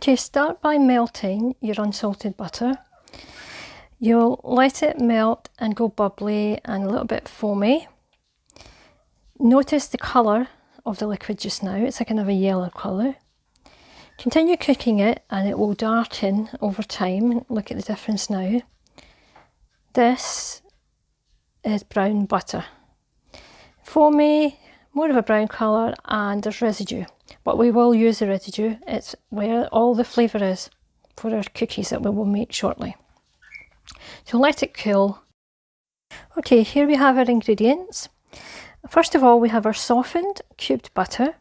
Okay, start by melting your unsalted butter. You'll let it melt and go bubbly and a little bit foamy. Notice the colour of the liquid just now, it's a kind of a yellow colour. Continue cooking it and it will darken over time. Look at the difference now. This is brown butter. Foamy, more of a brown colour, and there's residue. But we will use the residue, it's where all the flavour is for our cookies that we will make shortly. So let it cool. Okay, here we have our ingredients. First of all, we have our softened cubed butter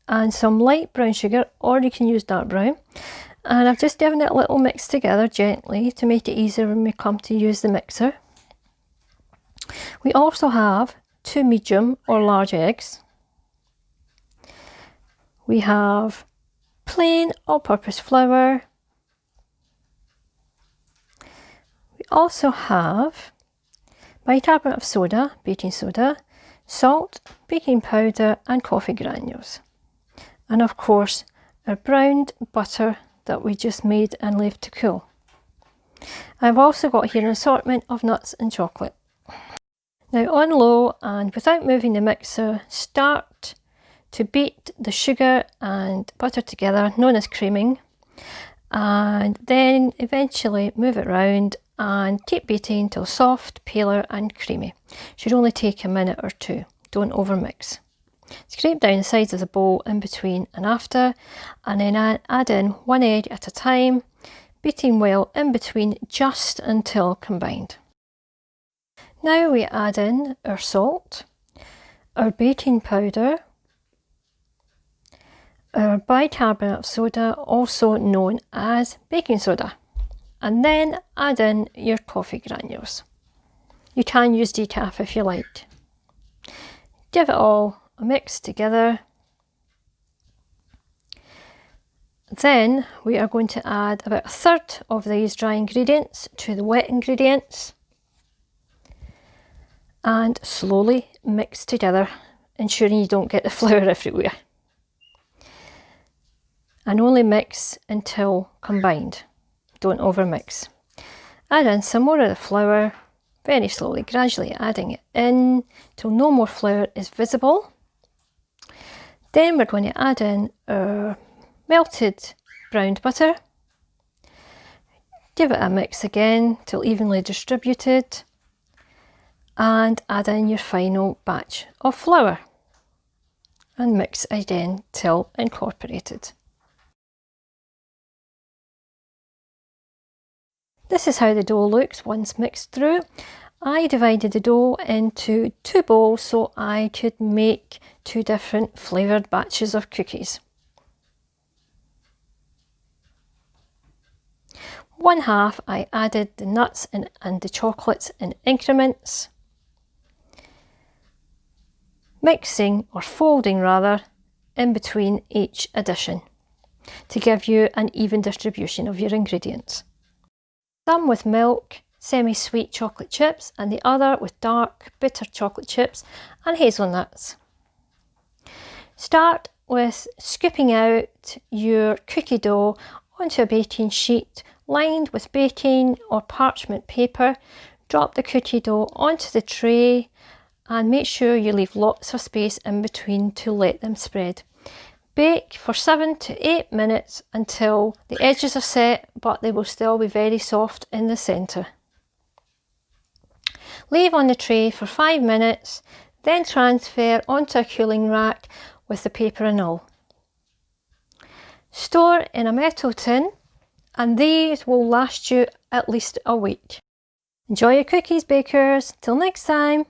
and some light brown sugar, or you can use dark brown. And I've just given it a little mix together gently to make it easier when we come to use the mixer. We also have 2 medium or large eggs. We have plain all-purpose flour. We also have bicarbonate of soda, baking soda, salt, baking powder and coffee granules. And of course our browned butter that we just made and left to cool. I've also got here an assortment of nuts and chocolate. Now on low and without moving the mixer, start to beat the sugar and butter together, known as creaming, and then eventually move it round and keep beating till soft, paler and creamy. Should only take a minute or two, don't overmix. Scrape down the sides of the bowl in between and after, and then add in one egg at a time, beating well in between just until combined. Now we add in our salt, our baking powder, our bicarbonate of soda, also known as baking soda, and then add in your coffee granules. You can use decaf if you like. Give it all a mix together. Then we are going to add about 1/3 of these dry ingredients to the wet ingredients and slowly mix together, ensuring you don't get the flour everywhere. And only mix until combined, don't overmix. Add in some more of the flour, very slowly, gradually adding it in till no more flour is visible. Then we're going to add in our melted browned butter. Give it a mix again till evenly distributed, and add in your final batch of flour and mix again till incorporated. This is how the dough looks once mixed through. I divided the dough into 2 bowls so I could make 2 different flavoured batches of cookies. One half I added the nuts and the chocolates in increments, mixing or folding rather in between each addition to give you an even distribution of your ingredients. Some with milk, semi-sweet chocolate chips, and the other with dark bitter chocolate chips and hazelnuts. Start with scooping out your cookie dough onto a baking sheet lined with baking or parchment paper. Drop the cookie dough onto the tray and make sure you leave lots of space in between to let them spread. Bake for 7 to 8 minutes until the edges are set, but they will still be very soft in the centre. Leave on the tray for 5 minutes, then transfer onto a cooling rack with the paper and all. Store in a metal tin, and these will last you at least a week. Enjoy your cookies, bakers. Till next time.